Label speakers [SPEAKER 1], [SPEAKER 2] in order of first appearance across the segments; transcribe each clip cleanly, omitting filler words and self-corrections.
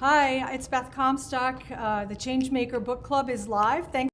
[SPEAKER 1] Hi, it's Beth Comstock. The Changemaker Book Club is live. Thank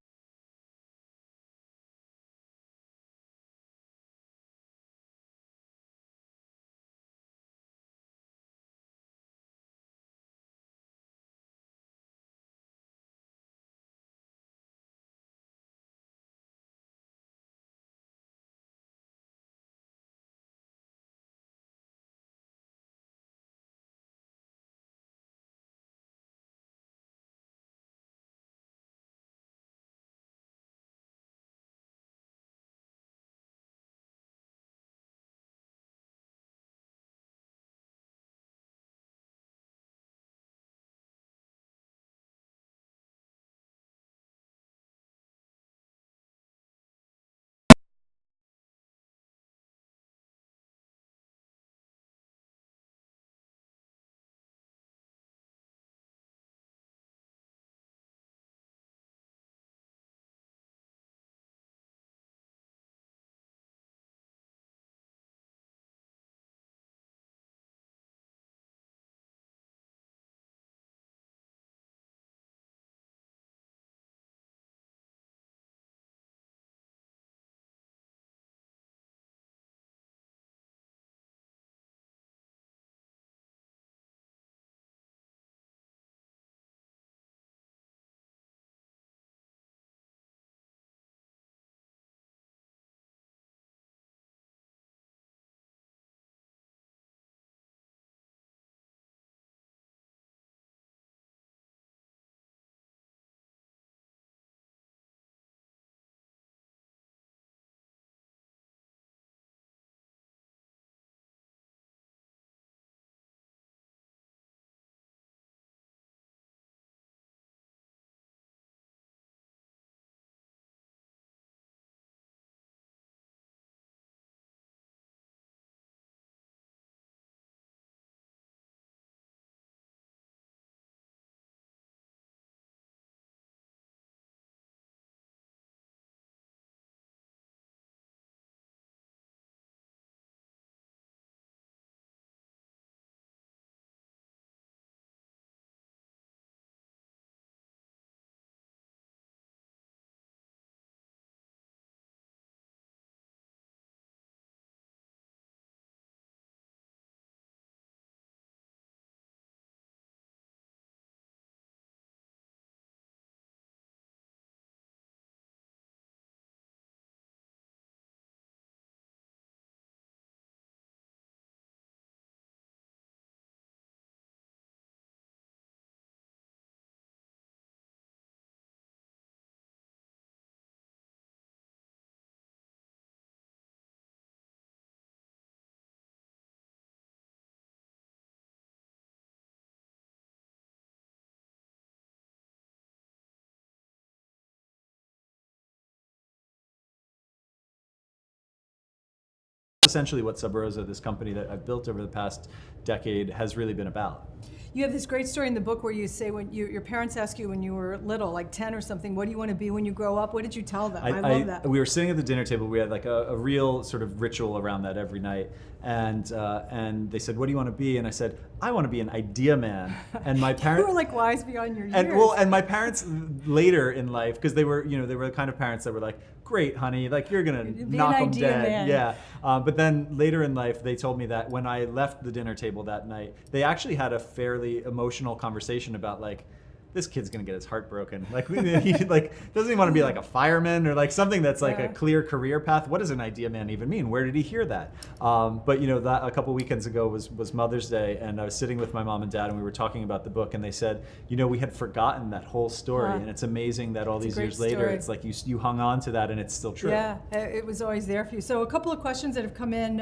[SPEAKER 2] Essentially what Sub Rosa, this company that I've built over the past decade, has really been about.
[SPEAKER 1] You have this great story in the book where you say when your parents ask you when you were little, like 10 or something, what do you want to be when you grow up? What did you tell them? I love that.
[SPEAKER 2] We were sitting at the dinner table. We had like a real sort of ritual around that every night. And they said, what do you want to be? And I said, I want to be an idea man. And my parents
[SPEAKER 1] You were like wise beyond your years.
[SPEAKER 2] And my parents later in life, because they were the kind of parents that were like, great, honey, like you're gonna knock them dead.
[SPEAKER 1] Man.
[SPEAKER 2] Yeah. But then later in life, they told me that when I left the dinner table that night, they actually had a fairly emotional conversation about like, this kid's gonna get his heart broken. Like he like doesn't even want to be like a fireman or like something that's like a clear career path. What does an idea man even mean? Where did he hear that? But that a couple weekends ago was Mother's Day, and I was sitting with my mom and dad, and we were talking about the book, and they said, we had forgotten that whole story, and it's amazing that all these years later, it's like you hung on to that, and it's still true.
[SPEAKER 1] Yeah, it was always there for you. So a couple of questions that have come in.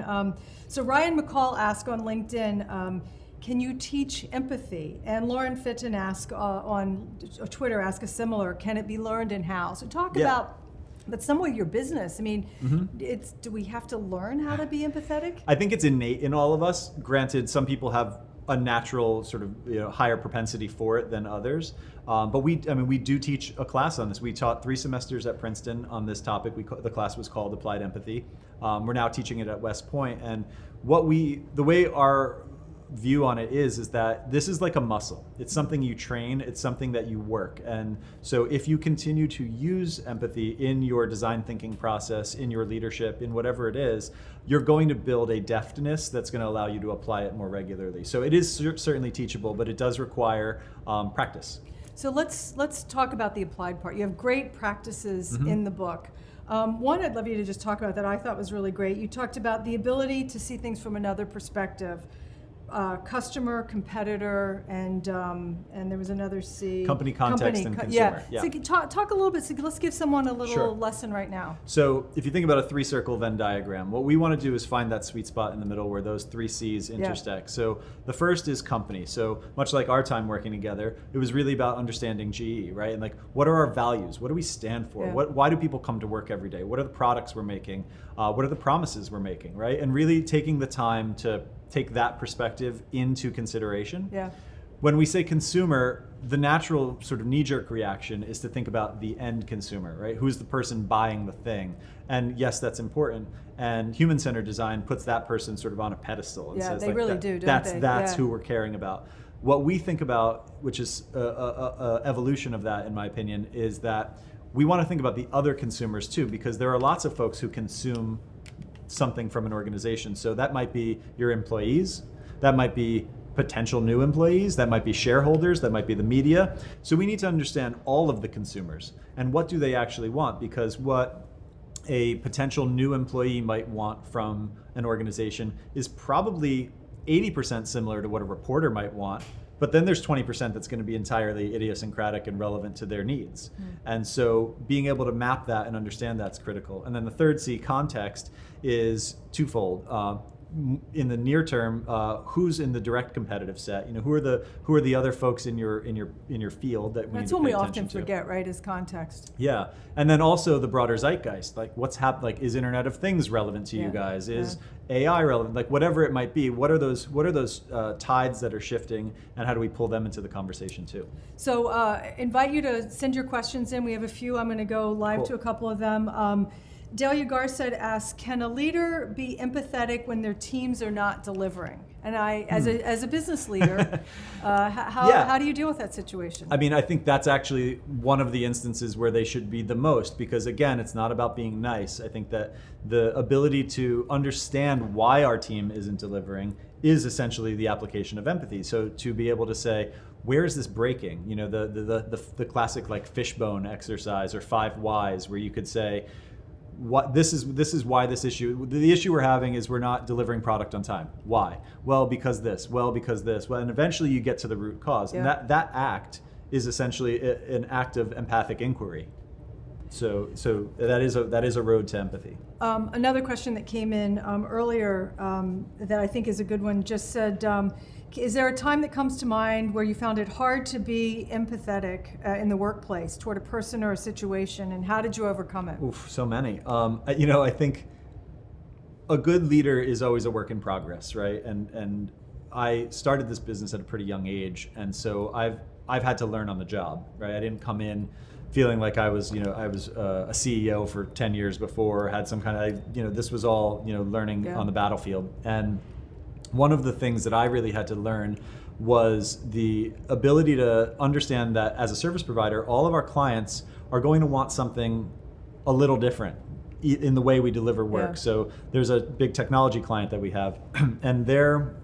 [SPEAKER 1] So Ryan McCall asked on LinkedIn, can you teach empathy? And Lauren Fitton asked on Twitter, ask a similar, can it be learned and how? So talk about, but some way your business. I mean, do we have to learn how to be empathetic?
[SPEAKER 2] I think it's innate in all of us. Granted, some people have a natural sort of higher propensity for it than others. But we do teach a class on this. We taught 3 semesters at Princeton on this topic. The class was called Applied Empathy. We're now teaching it at West Point. And the way our view on it is that this is like a muscle. It's something you train, it's something that you work. And so if you continue to use empathy in your design thinking process, in your leadership, in whatever it is, you're going to build a deftness that's going to allow you to apply it more regularly. So it is certainly teachable, but it does require practice.
[SPEAKER 1] So let's talk about the applied part. You have great practices in the book. One I'd love you to just talk about that I thought was really great. You talked about the ability to see things from another perspective. Customer, competitor, and there was another C.
[SPEAKER 2] Company, context, and consumer.
[SPEAKER 1] Yeah. So talk a little bit. So let's give someone a little
[SPEAKER 2] Sure.
[SPEAKER 1] lesson right now.
[SPEAKER 2] So if you think about a 3-circle Venn diagram, what we want to do is find that sweet spot in the middle where those 3 C's intersect. So the first is company. So much like our time working together, it was really about understanding GE, right? And like, what are our values? What do we stand for?
[SPEAKER 1] Yeah.
[SPEAKER 2] Why do people come to work every day? What are the products we're making? What are the promises we're making, right? And really taking the time to take that perspective into consideration.
[SPEAKER 1] Yeah.
[SPEAKER 2] When we say consumer, the natural sort of knee-jerk reaction is to think about the end consumer, right? Who's the person buying the thing? And yes, that's important. And human-centered design puts that person sort of on a pedestal and says,
[SPEAKER 1] they
[SPEAKER 2] like,
[SPEAKER 1] really do, don't
[SPEAKER 2] that's
[SPEAKER 1] they?
[SPEAKER 2] That's
[SPEAKER 1] Yeah.
[SPEAKER 2] who we're caring about. What we think about, which is a evolution of that, in my opinion, is that we want to think about the other consumers too, because there are lots of folks who consume something from an organization. So that might be your employees, that might be potential new employees, that might be shareholders, that might be the media. So we need to understand all of the consumers and what do they actually want, because what a potential new employee might want from an organization is probably 80% similar to what a reporter might want. But then there's 20% that's going to be entirely idiosyncratic and relevant to their needs. And so being able to map that and understand that's critical. And then the third C, context, is twofold. In the near term, who's in the direct competitive set? You know, who are the other folks in your field that we
[SPEAKER 1] That's
[SPEAKER 2] need to
[SPEAKER 1] when
[SPEAKER 2] pay
[SPEAKER 1] we often
[SPEAKER 2] attention to?
[SPEAKER 1] forget, right? Is context.
[SPEAKER 2] Yeah, and then also the broader zeitgeist, like what's happening. Like, is Internet of Things relevant to you guys? Is AI relevant? Like, whatever it might be, what are those tides that are shifting, and how do we pull them into the conversation too?
[SPEAKER 1] So invite you to send your questions in. We have a few. I'm going to go live to a couple of them. Delia Garcet asks, can a leader be empathetic when their teams are not delivering? And I, as a business leader, how do you deal with that situation?
[SPEAKER 2] I mean, I think that's actually one of the instances where they should be the most, because again, it's not about being nice. I think that the ability to understand why our team isn't delivering is essentially the application of empathy. So to be able to say, where is this breaking? You know, the classic like fishbone exercise or 5 whys, where you could say, this is why the issue we're having is we're not delivering product on time. Why? Well, because this. Well, because this. Well, and eventually you get to the root cause. And that act is essentially an act of empathic inquiry. So that is a road to empathy.
[SPEAKER 1] Another question that came in earlier that I think is a good one just said, is there a time that comes to mind where you found it hard to be empathetic in the workplace toward a person or a situation, and how did you overcome it?
[SPEAKER 2] Oof, so many. I think a good leader is always a work in progress, right? And I started this business at a pretty young age, and so I've had to learn on the job, right? I didn't come in feeling like I was a CEO for 10 years before, had some kind of, this was all, learning on the battlefield. And one of the things that I really had to learn was the ability to understand that as a service provider, all of our clients are going to want something a little different in the way we deliver work.
[SPEAKER 1] Yeah.
[SPEAKER 2] So there's a big technology client that we have, and their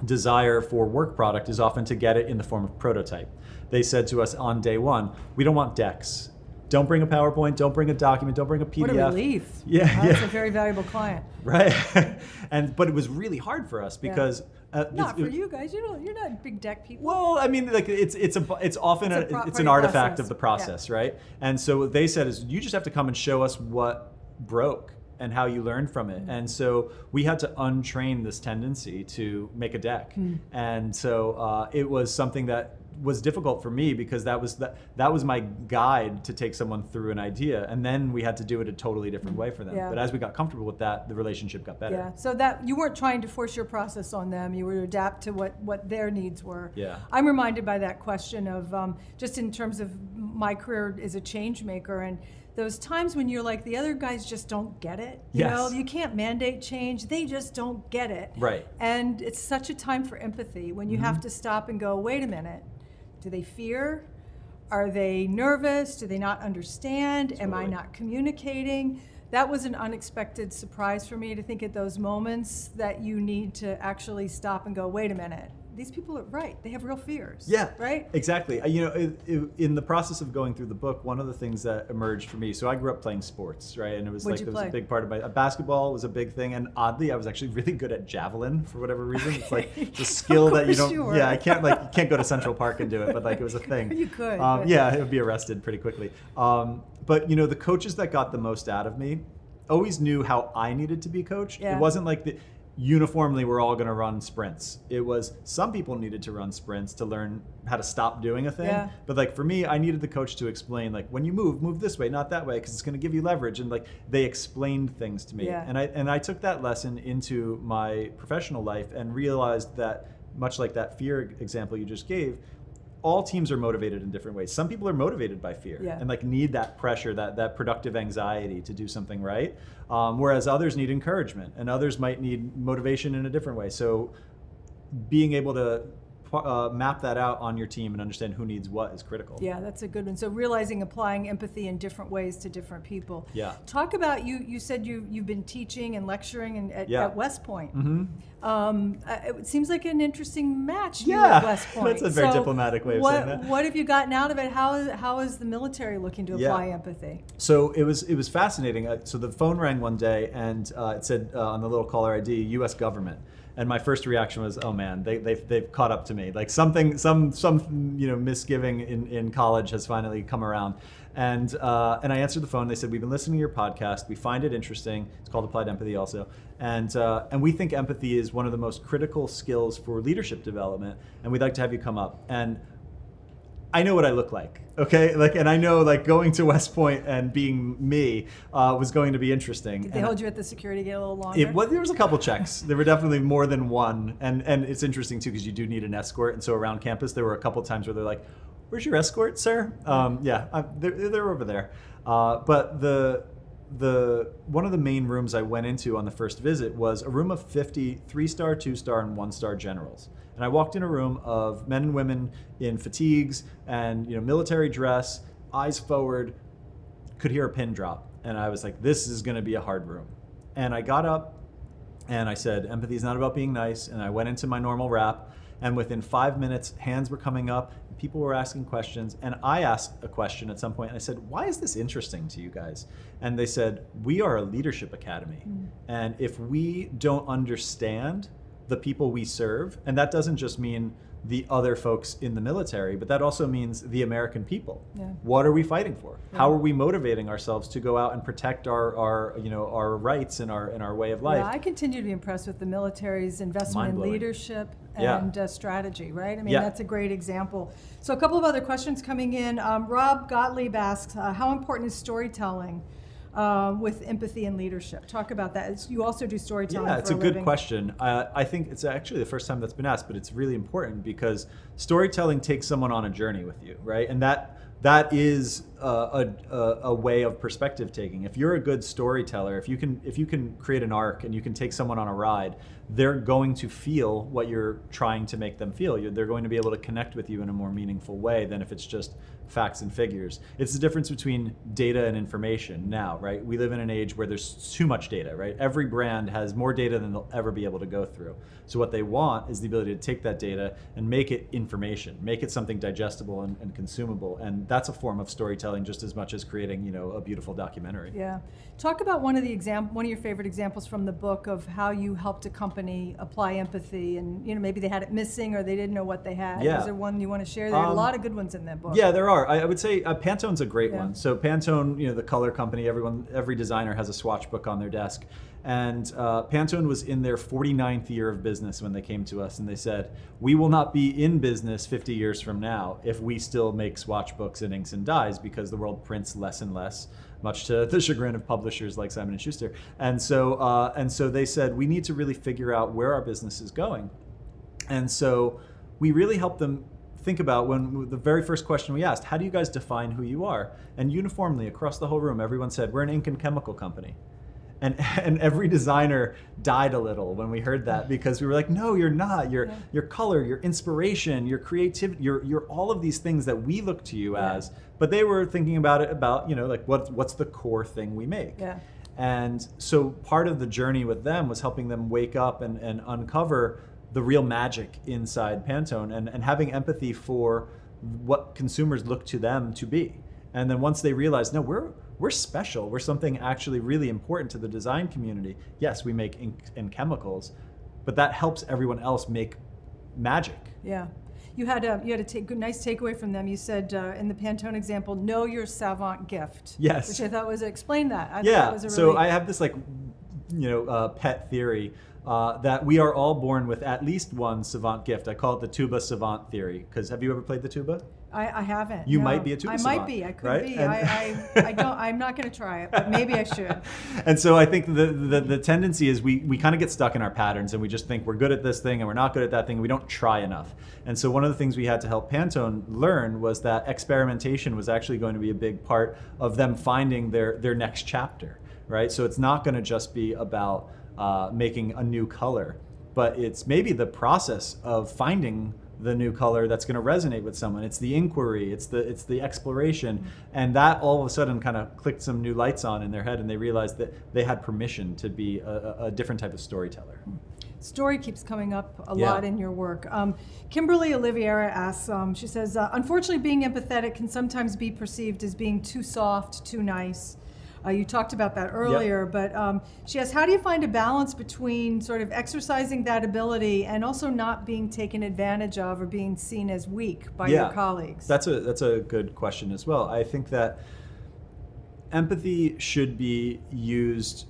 [SPEAKER 2] desire for work product is often to get it in the form of prototype. They said to us on day one, we don't want decks. Don't bring a PowerPoint, don't bring a document, don't bring a PDF.
[SPEAKER 1] What a relief. That's a very valuable client.
[SPEAKER 2] Right. But it was really hard for us because
[SPEAKER 1] not for you guys. You're not big deck people.
[SPEAKER 2] Well, I mean, like it's often an artifact of the process, right? And so what they said is, you just have to come and show us what broke and how you learned from it. And so we had to untrain this tendency to make a deck. And so it was something that was difficult for me, because that was my guide to take someone through an idea, and then we had to do it a totally different way for them. But as we got comfortable with that, the relationship got better.
[SPEAKER 1] Yeah, so that you weren't trying to force your process on them, you were to adapt to what their needs were.
[SPEAKER 2] Yeah.
[SPEAKER 1] I'm reminded by that question of just in terms of my career as a change maker, and those times when you're like, the other guys just don't get it. You
[SPEAKER 2] Yes.
[SPEAKER 1] know, you can't mandate change. They just don't get it.
[SPEAKER 2] Right.
[SPEAKER 1] And it's such a time for empathy when you have to stop and go, wait a minute, do they fear? Are they nervous? Do they not understand? Am I
[SPEAKER 2] Totally.
[SPEAKER 1] not communicating? That was an unexpected surprise for me to think at those moments that you need to actually stop and go, wait a minute, these people are right. They have real fears.
[SPEAKER 2] Yeah,
[SPEAKER 1] Right?
[SPEAKER 2] exactly. In the process of going through the book, one of the things that emerged for me, so I grew up playing sports, right? And it was
[SPEAKER 1] What'd
[SPEAKER 2] like,
[SPEAKER 1] you
[SPEAKER 2] there was
[SPEAKER 1] play?
[SPEAKER 2] a big part of basketball was a big thing. And oddly, I was actually really good at javelin for whatever reason. It's like the skill that you
[SPEAKER 1] course
[SPEAKER 2] don't,
[SPEAKER 1] you were.
[SPEAKER 2] yeah, you can't go to Central Park and do it, but like it was a thing.
[SPEAKER 1] You could, but-
[SPEAKER 2] Yeah, it would be arrested pretty quickly. But the coaches that got the most out of me always knew how I needed to be coached.
[SPEAKER 1] Yeah.
[SPEAKER 2] It wasn't like uniformly we're all going to run sprints. It was some people needed to run sprints to learn how to stop doing a thing.
[SPEAKER 1] Yeah.
[SPEAKER 2] But like for me, I needed the coach to explain like when you move this way, not that way, because it's going to give you leverage. And like they explained things to me.
[SPEAKER 1] Yeah.
[SPEAKER 2] And I took that lesson into my professional life and realized that much like that fear example you just gave, all teams are motivated in different ways. Some people are motivated by fear
[SPEAKER 1] Yeah.
[SPEAKER 2] and like need that pressure, that productive anxiety to do something right. Whereas others need encouragement and others might need motivation in a different way. So being able to map that out on your team and understand who needs what is critical.
[SPEAKER 1] Yeah, that's a good one. So realizing applying empathy in different ways to different people.
[SPEAKER 2] Yeah.
[SPEAKER 1] Talk about, you said you've been teaching and lecturing
[SPEAKER 2] Yeah.
[SPEAKER 1] at West Point.
[SPEAKER 2] Mm-hmm.
[SPEAKER 1] It seems like an interesting match, you
[SPEAKER 2] Yeah,
[SPEAKER 1] at West Point.
[SPEAKER 2] that's a very diplomatic way of saying that.
[SPEAKER 1] What have you gotten out of it? How is the military looking to
[SPEAKER 2] Yeah.
[SPEAKER 1] apply empathy?
[SPEAKER 2] So it was fascinating. So the phone rang one day and it said on the little caller ID, U.S. government. And my first reaction was, oh man, they've caught up to me. Like some misgiving in college has finally come around. And I answered the phone. They said, we've been listening to your podcast. We find it interesting. It's called Applied Empathy also. And we think empathy is one of the most critical skills for leadership development. And we'd like to have you come up. And I know what I look like, okay? And I know going to West Point and being me was going to be interesting.
[SPEAKER 1] Did they hold you at the security gate a little longer?
[SPEAKER 2] There was a couple checks. There were definitely more than one. And it's interesting too, because you do need an escort. And so around campus, there were a couple times where they're like, where's your escort, sir? They're over there. But the one of the main rooms I went into on the first visit was a room of 50 3-star, 2-star, and 1-star generals. And I walked in a room of men and women in fatigues and military dress, eyes forward, could hear a pin drop. And I was like, this is going to be a hard room. And I got up and I said, empathy is not about being nice. And I went into my normal rap. And within 5 minutes, hands were coming up, people were asking questions. And I asked a question at some point, and I said, why is this interesting to you guys? And they said, we are a leadership academy. And if we don't understand the people we serve, and that doesn't just mean the other folks in the military, but that also means the American people.
[SPEAKER 1] Yeah.
[SPEAKER 2] What are we fighting for?
[SPEAKER 1] Yeah.
[SPEAKER 2] How are we motivating ourselves to go out and protect our rights and our way of life?
[SPEAKER 1] Yeah, I continue to be impressed with the military's investment in
[SPEAKER 2] Mind-blowing.
[SPEAKER 1] leadership
[SPEAKER 2] Yeah.
[SPEAKER 1] and strategy, right? I mean,
[SPEAKER 2] Yeah.
[SPEAKER 1] that's a great example. So a couple of other questions coming in. Rob Gottlieb asks, how important is storytelling with empathy and leadership? Talk about that. You also do storytelling
[SPEAKER 2] Yeah, it's
[SPEAKER 1] for
[SPEAKER 2] a
[SPEAKER 1] a
[SPEAKER 2] good
[SPEAKER 1] living.
[SPEAKER 2] question. I think it's actually the first time that's been asked, but it's really important because storytelling takes someone on a journey with you, right? And that is a way of perspective taking. If you're a good storyteller, if you can create an arc and you can take someone on a ride, they're going to feel what you're trying to make them feel. They're going to be able to connect with you in a more meaningful way than if it's just facts and figures. It's the difference between data and information now, right? We live in an age where there's too much data, right? Every brand has more data than they'll ever be able to go through. So what they want is the ability to take that data and make it information, make it something digestible and consumable. And that's a form of storytelling just as much as creating, a beautiful documentary.
[SPEAKER 1] Yeah. Talk about one of your favorite examples from the book of how you helped a company apply empathy and, maybe they had it missing or they didn't know what they had.
[SPEAKER 2] Yeah.
[SPEAKER 1] Is there one you want to share? There are a lot of good ones in that book.
[SPEAKER 2] Yeah, there are. I would say Pantone's a great
[SPEAKER 1] Yeah.
[SPEAKER 2] one. So Pantone, the color company, every designer has a swatch book on their desk. And Pantone was in their 49th year of business when they came to us and they said, we will not be in business 50 years from now if we still make swatch books and inks and dyes because the world prints less and less, much to the chagrin of publishers like Simon & Schuster. And so they said, we need to really figure out where our business is going. And so we really helped them think about when the very first question we asked, how do you guys define who you are? And uniformly across the whole room, everyone said, we're an ink and chemical company. And every designer died a little when we heard that, because we were like, no, you're not. You're your color, your inspiration, your creativity, you're all of these things that we look to you as. But they were thinking about it about, like what's the core thing we make?
[SPEAKER 1] Yeah.
[SPEAKER 2] And so part of the journey with them was helping them wake up and uncover the real magic inside Pantone, and having empathy for what consumers look to them to be. And then once they realized, no, we're special. We're something actually really important to the design community. Yes, we make ink and chemicals, but that helps everyone else make magic.
[SPEAKER 1] Yeah. You had a nice takeaway from them. You said in the Pantone example, know your Savant Gift.
[SPEAKER 2] Yes.
[SPEAKER 1] Which I thought was, explain that. I thought
[SPEAKER 2] Yeah.
[SPEAKER 1] that was a really...
[SPEAKER 2] So I have this pet theory that we are all born with at least one Savant Gift. I call it the tuba savant theory, because have you ever played the tuba?
[SPEAKER 1] I haven't.
[SPEAKER 2] You
[SPEAKER 1] no.
[SPEAKER 2] might be a tuba
[SPEAKER 1] I
[SPEAKER 2] savant.
[SPEAKER 1] might be. I could
[SPEAKER 2] right?
[SPEAKER 1] be.
[SPEAKER 2] And
[SPEAKER 1] I don't. I'm not going to try it, but maybe I should.
[SPEAKER 2] And so I think the tendency is we kind of get stuck in our patterns, and we just think we're good at this thing and we're not good at that thing. We don't try enough. And so one of the things we had to help Pantone learn was that experimentation was actually going to be a big part of them finding their next chapter, right? So it's not going to just be about making a new color, but it's maybe the process of finding the new color that's going to resonate with someone. It's the inquiry, it's the exploration, and that all of a sudden kind of clicked some new lights on in their head, and they realized that they had permission to be a different type of storyteller.
[SPEAKER 1] Story keeps coming up a lot in your work. Kimberly Oliveira asks, she says, unfortunately being empathetic can sometimes be perceived as being too soft, too nice. You talked about that earlier, but she asks, how do you find a balance between sort of exercising that ability and also not being taken advantage of or being seen as weak by your colleagues?
[SPEAKER 2] That's a good question as well. I think that empathy should be used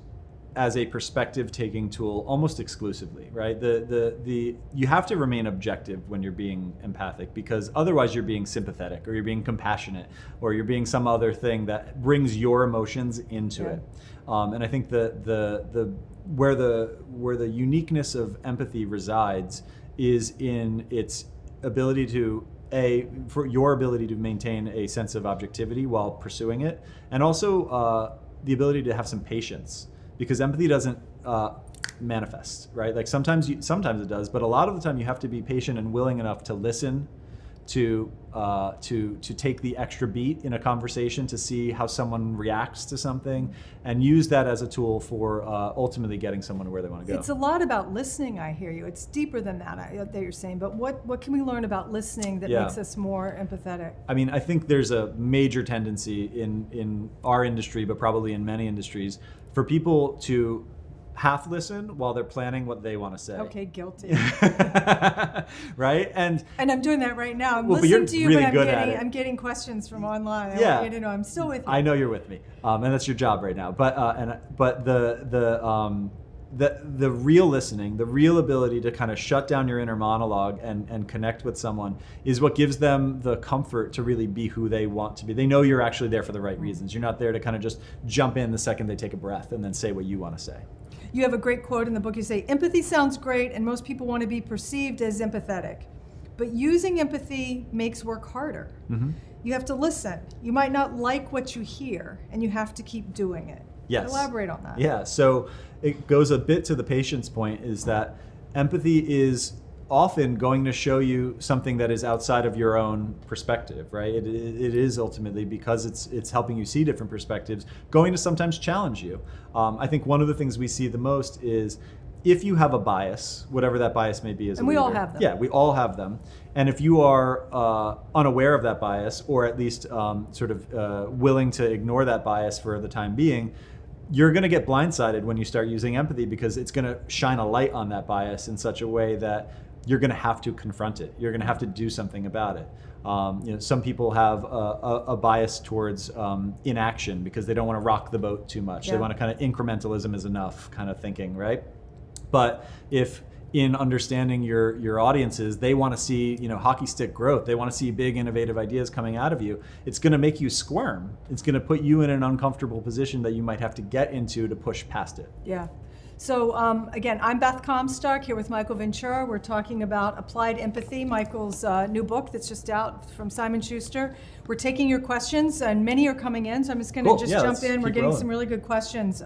[SPEAKER 2] as a perspective-taking tool almost exclusively, right? You have to remain objective when you're being empathic, because otherwise you're being sympathetic, or you're being compassionate, or you're being some other thing that brings your emotions into it. And I think where the uniqueness of empathy resides is in its ability to for your ability to maintain a sense of objectivity while pursuing it, and also the ability to have some patience. Because empathy doesn't manifest, right? Like sometimes it does, but a lot of the time you have to be patient and willing enough to listen, to take the extra beat in a conversation to see how someone reacts to something, and use that as a tool for ultimately getting someone to where they want to go.
[SPEAKER 1] It's a lot about listening, I hear you. It's deeper than that you're saying, but what can we learn about listening that makes us more empathetic?
[SPEAKER 2] I mean, I think there's a major tendency in our industry, but probably in many industries, for people to half listen while they're planning what they want to say.
[SPEAKER 1] Okay, guilty.
[SPEAKER 2] Right? And
[SPEAKER 1] I'm doing that right now. I'm
[SPEAKER 2] but
[SPEAKER 1] listening
[SPEAKER 2] you're
[SPEAKER 1] to you,
[SPEAKER 2] really
[SPEAKER 1] but
[SPEAKER 2] good at it.
[SPEAKER 1] I'm getting questions from online. I
[SPEAKER 2] Yeah.
[SPEAKER 1] want you to know I'm still with you.
[SPEAKER 2] I know you're with me, and that's your job right now. But the real listening, the real ability to kind of shut down your inner monologue and connect with someone is what gives them the comfort to really be who they want to be. They know you're actually there for the right reasons. You're not there to kind of just jump in the second they take a breath and then say what you want to say.
[SPEAKER 1] You have a great quote in the book. You say, empathy sounds great and most people want to be perceived as empathetic, but using empathy makes work harder. Mm-hmm. You have to listen. You might not like what you hear, and you have to keep doing it.
[SPEAKER 2] Yes.
[SPEAKER 1] Elaborate on that.
[SPEAKER 2] Yeah, so it goes a bit to the patience point, is that empathy is often going to show you something that is outside of your own perspective, right? It is ultimately, because it's helping you see different perspectives, going to sometimes challenge you. I think one of the things we see the most is if you have a bias, whatever that bias may be as a
[SPEAKER 1] leader. And we all have them.
[SPEAKER 2] Yeah, we all have them. And if you are unaware of that bias, or at least willing to ignore that bias for the time being, you're going to get blindsided when you start using empathy, because it's going to shine a light on that bias in such a way that you're going to have to confront it. You're going to have to do something about it. Some people have a bias towards inaction because they don't want to rock the boat too much. Yeah. They want to kind of incrementalism is enough kind of thinking, right? But if in understanding your audiences, they want to see hockey stick growth, they want to see big innovative ideas coming out of you, it's going to make you squirm. It's going to put you in an uncomfortable position that you might have to get into to push past it.
[SPEAKER 1] Yeah. So again, I'm Beth Comstock here with Micheal Ventura. We're talking about Applied Empathy, Michael's new book that's just out from Simon Schuster. We're taking your questions, and many are coming in, so I'm just going to jump in. We're getting some really good questions.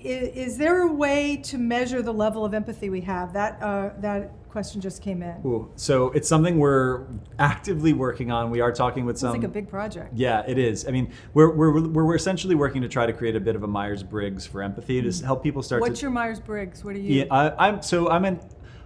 [SPEAKER 1] Is there a way to measure the level of empathy we have? That question just came in.
[SPEAKER 2] Ooh, so it's something we're actively working on. We are talking with some.
[SPEAKER 1] It's like a big project.
[SPEAKER 2] Yeah, it is. I mean, we're essentially working to try to create a bit of a Myers-Briggs for empathy to help people start.
[SPEAKER 1] What's your Myers-Briggs? What are you?
[SPEAKER 2] Yeah,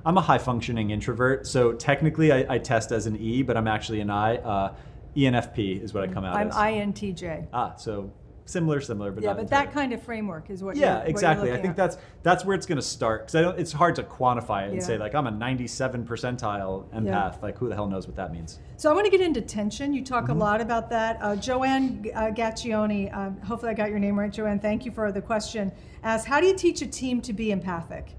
[SPEAKER 2] I'm a high-functioning introvert. So technically, I test as an E, but I'm actually an I. ENFP is what I come out as.
[SPEAKER 1] I'm INTJ.
[SPEAKER 2] So similar, but
[SPEAKER 1] yeah,
[SPEAKER 2] not
[SPEAKER 1] but
[SPEAKER 2] entirely.
[SPEAKER 1] that kind of framework is what.
[SPEAKER 2] Yeah,
[SPEAKER 1] you're
[SPEAKER 2] exactly.
[SPEAKER 1] looking
[SPEAKER 2] I think
[SPEAKER 1] at.
[SPEAKER 2] that's where it's going to start, because it's hard to quantify it and say like I'm a 97 percentile empath.
[SPEAKER 1] Yeah.
[SPEAKER 2] Like who the hell knows what that means?
[SPEAKER 1] So I want to get into tension. You talk a lot about that. Joanne Gaccioni, hopefully I got your name right, Joanne. Thank you for the question. Asks, how do you teach a team to be empathic?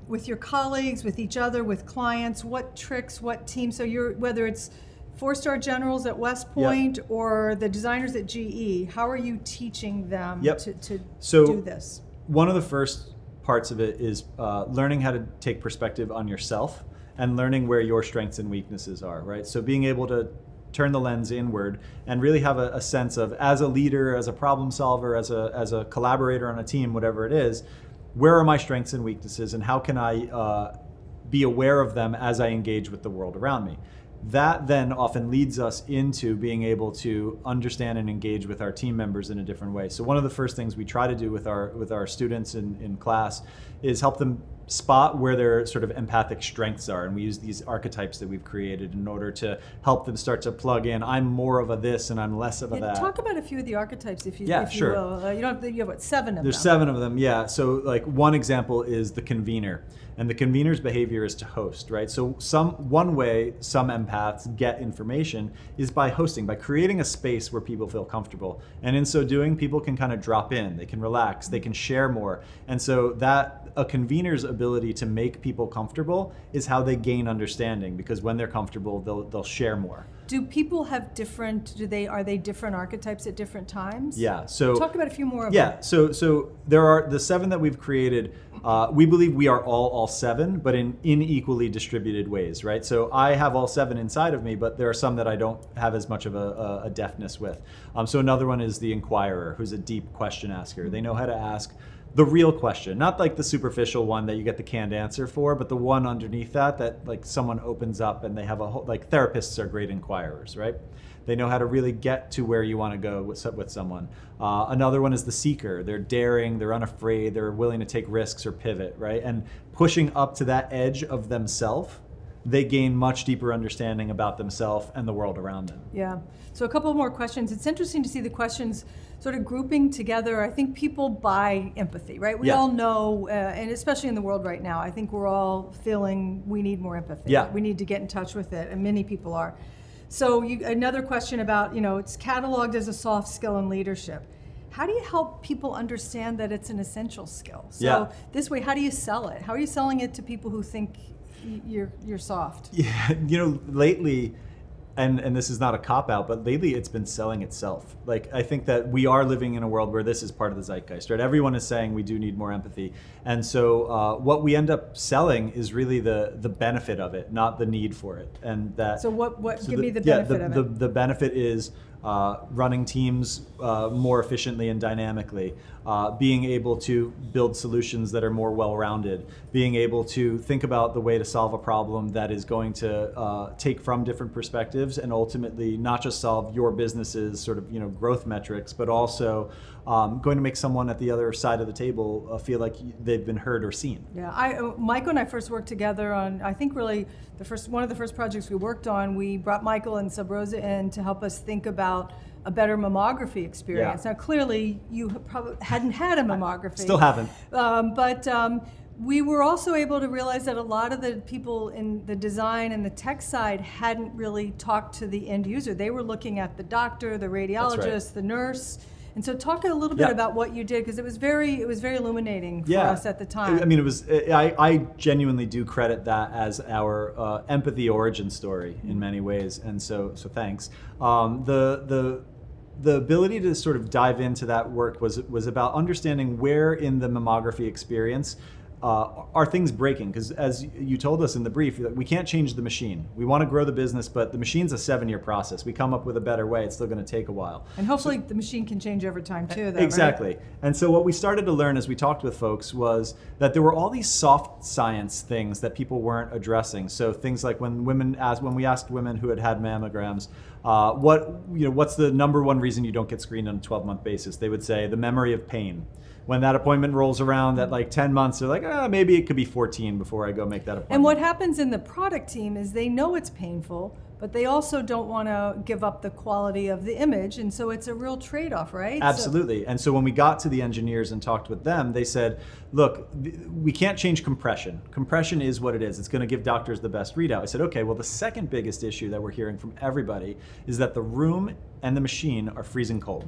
[SPEAKER 1] With your colleagues, with each other, with clients, what tricks, what teams? So whether it's 4-star generals at West Point or the designers at GE, how are you teaching them to do this?
[SPEAKER 2] One of the first parts of it is learning how to take perspective on yourself and learning where your strengths and weaknesses are, right? So being able to turn the lens inward and really have a sense of, as a leader, as a problem solver, as a collaborator on a team, whatever it is, where are my strengths and weaknesses, and how can I be aware of them as I engage with the world around me? That then often leads us into being able to understand and engage with our team members in a different way. So one of the first things we try to do with our students in class is help them spot where their sort of empathic strengths are, and we use these archetypes that we've created in order to help them start to plug in. I'm more of a this and I'm less of a that.
[SPEAKER 1] Talk about a few of the archetypes if you
[SPEAKER 2] sure.
[SPEAKER 1] will. You have what, 7 of them?
[SPEAKER 2] There's 7 of them, yeah. So like one example is the convener. And the convener's behavior is to host, right? So one way some empaths get information is by hosting, by creating a space where people feel comfortable. And in so doing, people can kind of drop in, they can relax, they can share more. And so that a convener's ability to make people comfortable is how they gain understanding, because when they're comfortable, they'll share more.
[SPEAKER 1] Do people have are they different archetypes at different times?
[SPEAKER 2] Yeah, so
[SPEAKER 1] talk about a few more of them.
[SPEAKER 2] Yeah, so there are the 7 that we've created. We believe we are all 7, but in equally distributed ways, right? So I have all 7 inside of me, but there are some that I don't have as much of a deftness with. So another one is the inquirer, who's a deep question asker. They know how to ask the real question, not like the superficial one that you get the canned answer for, but the one underneath that like someone opens up and they have a whole, like therapists are great inquirers, right? They know how to really get to where you want to go with someone. Another one is the seeker. They're daring, they're unafraid, they're willing to take risks or pivot, right? And pushing up to that edge of themselves, they gain much deeper understanding about themselves and the world around them.
[SPEAKER 1] Yeah. So a couple more questions. It's interesting to see the questions sort of grouping together. I think people buy empathy, right? We all know, and especially in the world right now, I think we're all feeling we need more empathy.
[SPEAKER 2] Yeah.
[SPEAKER 1] We need to get in touch with it, and many people are. So another question about, it's cataloged as a soft skill in leadership. How do you help people understand that it's an essential skill? So this way, how do you sell it? How are you selling it to people who think you're soft?
[SPEAKER 2] Yeah, lately, and this is not a cop-out, but lately it's been selling itself. Like, I think that we are living in a world where this is part of the zeitgeist, right? Everyone is saying we do need more empathy. And so what we end up selling is really the benefit of it, not the need for it. And that.
[SPEAKER 1] So give me the benefit of it.
[SPEAKER 2] The benefit is running teams more efficiently and dynamically, being able to build solutions that are more well-rounded, being able to think about the way to solve a problem that is going to take from different perspectives and ultimately not just solve your business's sort of growth metrics, but also going to make someone at the other side of the table feel like they've been heard or seen.
[SPEAKER 1] Yeah, Michael and I first worked together on, I think really one of the first projects we worked on. We brought Michael and Subrosa in to help us think about a better mammography experience.
[SPEAKER 2] Yeah.
[SPEAKER 1] Now clearly you probably hadn't had a mammography.
[SPEAKER 2] Still haven't.
[SPEAKER 1] But we were also able to realize that a lot of the people in the design and the tech side hadn't really talked to the end user. They were looking at the doctor, the radiologist, the nurse. And so talk a little bit about what you did, because it was very illuminating for us at the time.
[SPEAKER 2] I mean, it was. I genuinely do credit that as our empathy origin story in many ways, and so thanks. the ability to sort of dive into that work was about understanding where in the mammography experience are things breaking? Because as you told us in the brief, we can't change the machine. We want to grow the business, but the machine's a 7-year process. We come up with a better way. It's still going to take a while.
[SPEAKER 1] And hopefully the machine can change over time too, though,
[SPEAKER 2] exactly.
[SPEAKER 1] Right?
[SPEAKER 2] And so what we started to learn as we talked with folks was that there were all these soft science things that people weren't addressing. So things like when we asked women who had mammograms, what's the number one reason you don't get screened on a 12-month basis? They would say the memory of pain. When that appointment rolls around at like 10 months, they're like, maybe it could be 14 before I go make that appointment.
[SPEAKER 1] And what happens in the product team is they know it's painful, but they also don't want to give up the quality of the image. And so it's a real trade-off, right?
[SPEAKER 2] Absolutely. And so when we got to the engineers and talked with them, they said, look, we can't change compression. Compression is what it is. It's going to give doctors the best readout. I said, okay, well, the second biggest issue that we're hearing from everybody is that the room and the machine are freezing cold.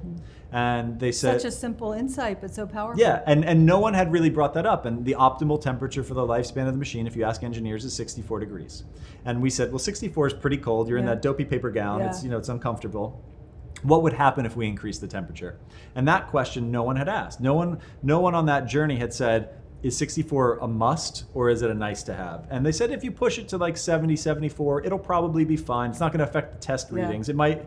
[SPEAKER 2] And they said...
[SPEAKER 1] Such a simple insight, but so powerful.
[SPEAKER 2] Yeah, and no one had really brought that up. And the optimal temperature for the lifespan of the machine, if you ask engineers, is 64 degrees. And we said, well, 64 is pretty cold. You're in that dopey paper gown. It's, it's uncomfortable. What would happen if we increased the temperature? And that question no one had asked. No one on that journey had said, is 64 a must or is it a nice to have? And they said if you push it to like 70, 74, it'll probably be fine. It's not going to affect the test readings. It might,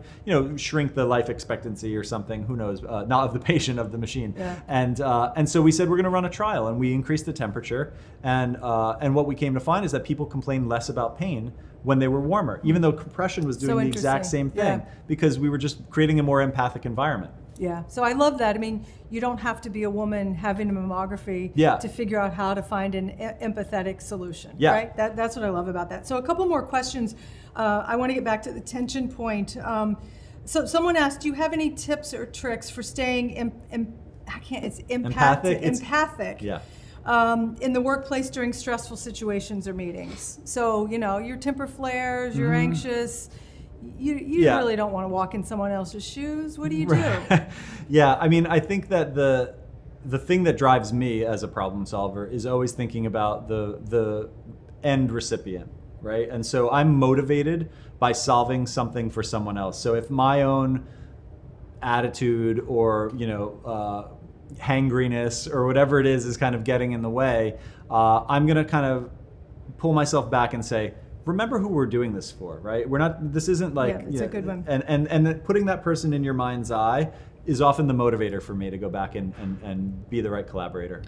[SPEAKER 2] shrink the life expectancy or something. Who knows? Not of the patient, of the machine.
[SPEAKER 1] Yeah.
[SPEAKER 2] And so we said we're going to run a trial, and we increased the temperature. And what we came to find is that people complained less about pain when they were warmer, even though compression was doing the exact same thing, because we were just creating a more empathic environment.
[SPEAKER 1] Yeah, so I love that. I mean, you don't have to be a woman having a mammography to figure out how to find an empathetic solution, right? That's what I love about that. So a couple more questions. I want to get back to the tension point. So someone asked, do you have any tips or tricks for staying empathic in the workplace during stressful situations or meetings? So, your temper flares, you're anxious, you really don't want to walk in someone else's shoes. What do you do?
[SPEAKER 2] Yeah, I mean, I think that the thing that drives me as a problem solver is always thinking about the end recipient, right? And so I'm motivated by solving something for someone else. So if my own attitude or, hangriness or whatever it is kind of getting in the way, I'm going to kind of pull myself back and say, remember who we're doing this for, right? This isn't like...
[SPEAKER 1] Yeah, it's a good one.
[SPEAKER 2] And putting that person in your mind's eye is often the motivator for me to go back and be the right collaborator.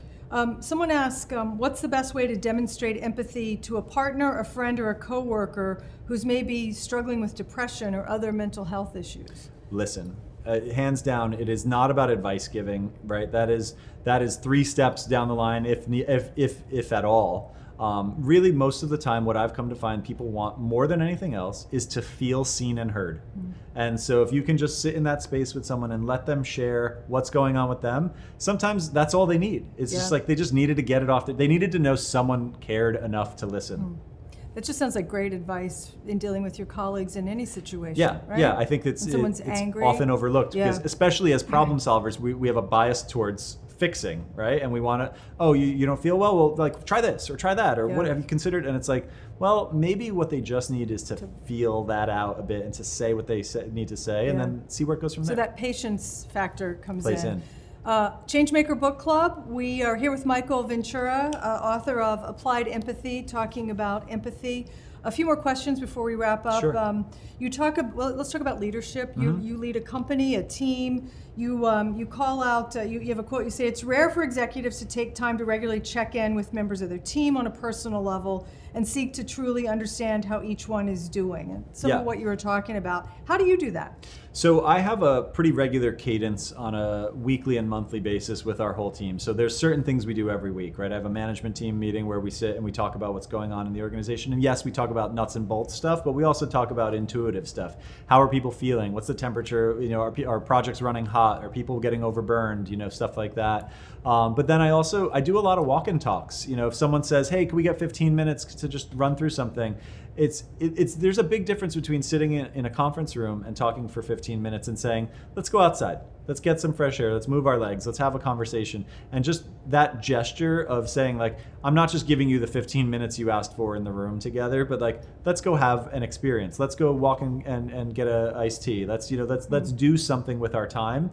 [SPEAKER 1] Someone asked, what's the best way to demonstrate empathy to a partner, a friend, or a coworker who's maybe struggling with depression or other mental health issues?
[SPEAKER 2] Listen. Hands down, it is not about advice giving, right? That is 3 steps down the line, if at all. Really, most of the time, what I've come to find people want more than anything else is to feel seen and heard. And so if you can just sit in that space with someone and let them share what's going on with them, sometimes that's all they need. It's just like they just needed to get it off. They needed to know someone cared enough to listen.
[SPEAKER 1] That just sounds like great advice in dealing with your colleagues in any situation.
[SPEAKER 2] Yeah,
[SPEAKER 1] right?
[SPEAKER 2] yeah. I think it's
[SPEAKER 1] angry,
[SPEAKER 2] often overlooked because, especially as problem solvers, we have a bias towards fixing, right? And we want to, you don't feel well, like try this or try that or what have you considered? And it's like, well, maybe what they just need is to feel that out a bit and to say what they need to say and then see where it goes from there.
[SPEAKER 1] So that patience factor
[SPEAKER 2] plays in.
[SPEAKER 1] Changemaker Book Club, we are here with Micheal Ventura, author of Applied Empathy, talking about empathy. A few more questions before we wrap up.
[SPEAKER 2] Sure.
[SPEAKER 1] Let's talk about leadership. You lead a company, a team. You call out, you have a quote, you say, it's rare for executives to take time to regularly check in with members of their team on a personal level and seek to truly understand how each one is doing. And some of what you were talking about. How do you do that?
[SPEAKER 2] So I have a pretty regular cadence on a weekly and monthly basis with our whole team. So there's certain things we do every week, right? I have a management team meeting where we sit and we talk about what's going on in the organization. And yes, we talk about nuts and bolts stuff, but we also talk about intuitive stuff. How are people feeling? What's the temperature? Are projects running hot? Are people getting overburned? Stuff like that. But then I do a lot of walk-in talks. If someone says, hey, can we get 15 minutes to just run through something. There's a big difference between sitting in a conference room and talking for 15 minutes and saying, let's go outside, let's get some fresh air, let's move our legs, let's have a conversation. And just that gesture of saying, like, I'm not just giving you the 15 minutes you asked for in the room together, but like, let's go have an experience. Let's go walk and get a iced tea. Let's do something with our time.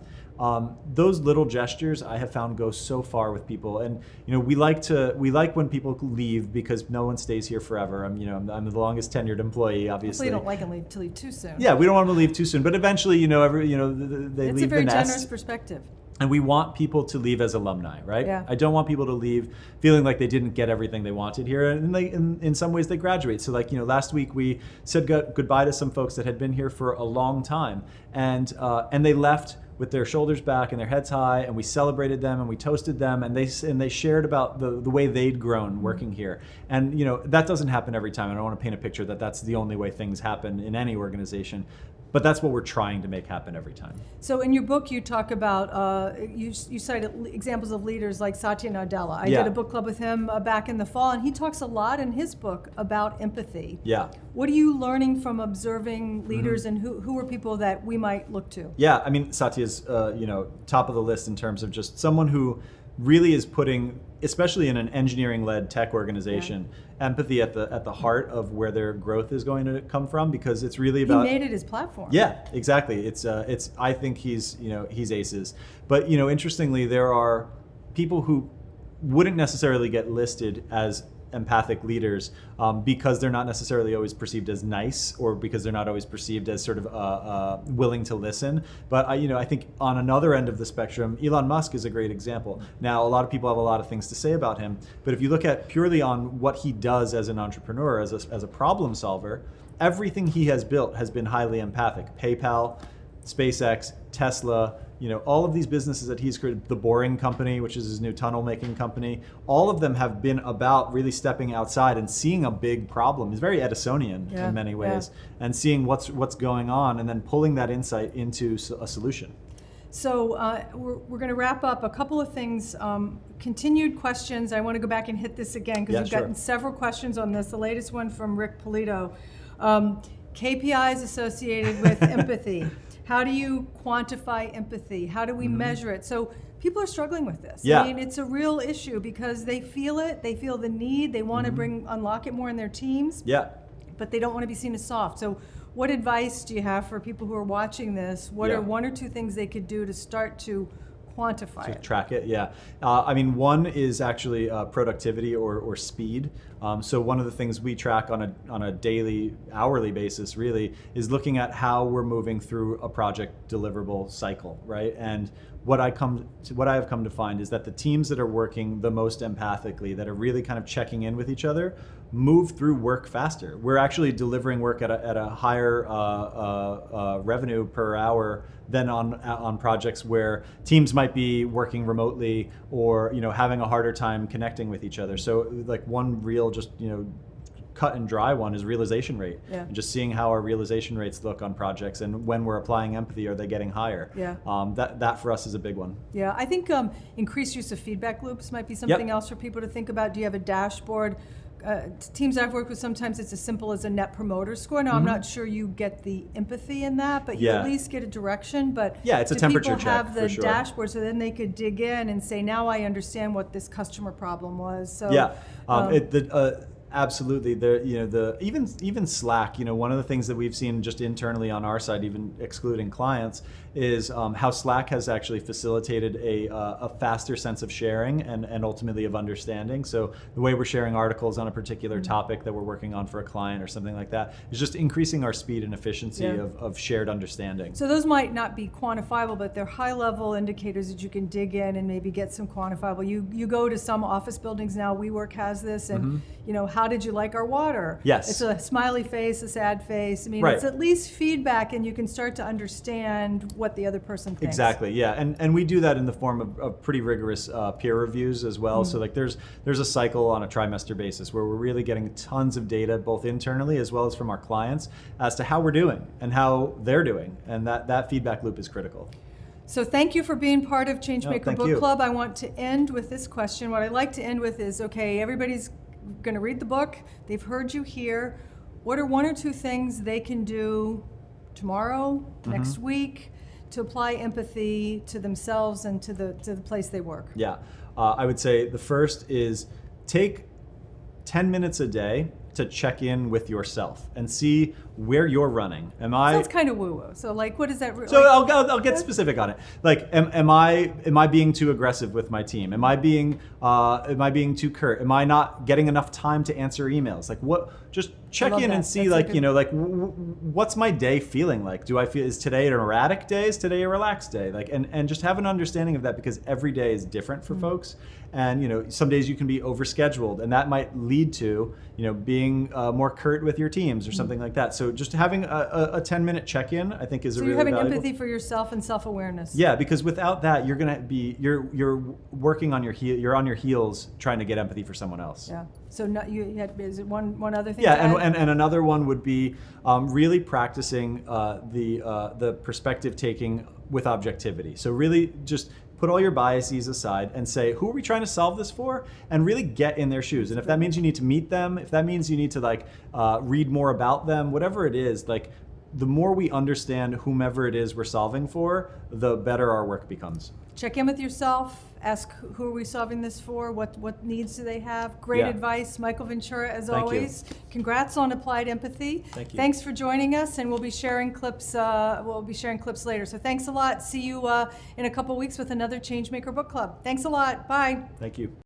[SPEAKER 2] Those little gestures I have found go so far with people, and we like when people leave because no one stays here forever. I'm the longest tenured employee, obviously.
[SPEAKER 1] Hopefully you don't like them to leave too soon.
[SPEAKER 2] Yeah, we don't want them to leave too soon, but eventually, they leave the nest.
[SPEAKER 1] It's a very generous perspective.
[SPEAKER 2] And we want people to leave as alumni, right?
[SPEAKER 1] Yeah.
[SPEAKER 2] I don't want people to leave feeling like they didn't get everything they wanted here. And in some ways they graduate. So last week we said goodbye to some folks that had been here for a long time. And they left with their shoulders back and their heads high, and we celebrated them and we toasted them, and they shared about the way they'd grown working here. And that doesn't happen every time. I don't want to paint a picture that that's the only way things happen in any organization. But that's what we're trying to make happen every time.
[SPEAKER 1] So in your book, you talk about, you cite examples of leaders like Satya Nadella. I did a book club with him back in the fall, and he talks a lot in his book about empathy.
[SPEAKER 2] Yeah.
[SPEAKER 1] What are you learning from observing leaders, and who are people that we might look to?
[SPEAKER 2] Yeah, I mean, Satya's top of the list in terms of just someone who really is putting, especially in an engineering-led tech organization, empathy at the heart of where their growth is going to come from, because it's really about.
[SPEAKER 1] He made it his platform.
[SPEAKER 2] Yeah, exactly. It's I think he's aces. But interestingly, there are people who wouldn't necessarily get listed as empathic leaders because they're not necessarily always perceived as nice, or because they're not always perceived as sort of willing to listen. But I think on another end of the spectrum, Elon Musk is a great example. Now, a lot of people have a lot of things to say about him, but if you look at purely on what he does as an entrepreneur, as a problem solver, everything he has built has been highly empathic. PayPal, SpaceX, Tesla, all of these businesses that he's created, The Boring Company, which is his new tunnel making company, all of them have been about really stepping outside and seeing a big problem. He's very Edisonian in many ways, and seeing what's going on and then pulling that insight into a solution.
[SPEAKER 1] So we're going to wrap up. A couple of things, continued questions. I want to go back and hit this again because we've gotten several questions on this. The latest one from Rick Polito. KPIs associated with empathy. How do you quantify empathy? How do we measure it? So people are struggling with this.
[SPEAKER 2] Yeah.
[SPEAKER 1] I mean, it's a real issue because they feel it, they feel the need, they want to unlock it more in their teams.
[SPEAKER 2] Yeah.
[SPEAKER 1] But they don't want to be seen as soft. So what advice do you have for people who are watching this? What are one or two things they could do to start to quantify it?
[SPEAKER 2] Track it, yeah. I mean, one is actually productivity or speed. So one of the things we track on a daily, hourly basis really is looking at how we're moving through a project deliverable cycle, right? And what I have come to find is that the teams that are working the most empathically, that are really kind of checking in with each other, move through work faster. We're actually delivering work at a higher revenue per hour than on projects where teams might be working remotely or having a harder time connecting with each other. So like one real just cut and dry one is realization rate.
[SPEAKER 1] Yeah.
[SPEAKER 2] And just seeing how our realization rates look on projects, and when we're applying empathy, are they getting higher?
[SPEAKER 1] Yeah.
[SPEAKER 2] That for us is a big one.
[SPEAKER 1] Yeah, I think increased use of feedback loops might be something else for people to think about. Do you have a dashboard? Teams I've worked with, sometimes it's as simple as a net promoter score. Now, I'm not sure you get the empathy in that, but you at least get a direction. But
[SPEAKER 2] it's a temperature check.
[SPEAKER 1] People have the
[SPEAKER 2] for sure.
[SPEAKER 1] dashboard, so then they could dig in and say, now I understand what this customer problem was. So
[SPEAKER 2] absolutely. Even Slack. One of the things that we've seen just internally on our side, even excluding clients, is how Slack has actually facilitated a faster sense of sharing and ultimately of understanding. So the way we're sharing articles on a particular topic that we're working on for a client or something like that is just increasing our speed and efficiency of shared understanding.
[SPEAKER 1] So those might not be quantifiable, but they're high-level indicators that you can dig in and maybe get some quantifiable. You go to some office buildings now, WeWork has this, and how did you like our water?
[SPEAKER 2] Yes.
[SPEAKER 1] It's a smiley face, a sad face. I mean, it's at least feedback, and you can start to understand what the other person thinks.
[SPEAKER 2] Exactly, yeah, and we do that in the form of pretty rigorous peer reviews as well. So like there's a cycle on a trimester basis where we're really getting tons of data, both internally as well as from our clients, as to how we're doing and how they're doing, and that feedback loop is critical.
[SPEAKER 1] So thank you for being part of Changemaker Book
[SPEAKER 2] you.
[SPEAKER 1] Club. I want to end with this question. What I like to end with is, okay, everybody's going to read the book. They've heard you here. What are 1 or 2 things they can do tomorrow, next week, to apply empathy to themselves and to the place they work?
[SPEAKER 2] Yeah, I would say the first is take 10 minutes a day to check in with yourself and see where you're running.
[SPEAKER 1] Sounds kind of woo-woo. So like, what is that?
[SPEAKER 2] So I'll get specific on it. Like, am I being too aggressive with my team? Am I being too curt? Am I not getting enough time to answer emails? Like, what? Just check in and see, like, what's my day feeling like? Do I feel, is today an erratic day? Is today a relaxed day? Like, and just have an understanding of that, because every day is different for folks. And some days you can be overscheduled, and that might lead to being more curt with your teams or something like that. So just having a 10-minute check-in, I think, is a really valuable. So
[SPEAKER 1] you're having empathy for yourself and self-awareness.
[SPEAKER 2] Yeah, because without that, you're gonna be you're working on you're on your heels trying to get empathy for someone else.
[SPEAKER 1] Yeah. So you had, is it one other thing?
[SPEAKER 2] Yeah, and another one would be really practicing the perspective taking with objectivity. So really just put all your biases aside and say, who are we trying to solve this for? And really get in their shoes. And if that means you need to meet them, if that means you need to read more about them, whatever it is, the more we understand whomever it is we're solving for, the better our work becomes.
[SPEAKER 1] Check in with yourself. Ask, who are we solving this for? What needs do they have? Great advice, Micheal Ventura, as always. Congrats on applied empathy.
[SPEAKER 2] Thank you.
[SPEAKER 1] Thanks for joining us, and we'll be sharing clips. Later. So thanks a lot. See you in a couple weeks with another Changemaker Book Club. Thanks a lot. Bye.
[SPEAKER 2] Thank you.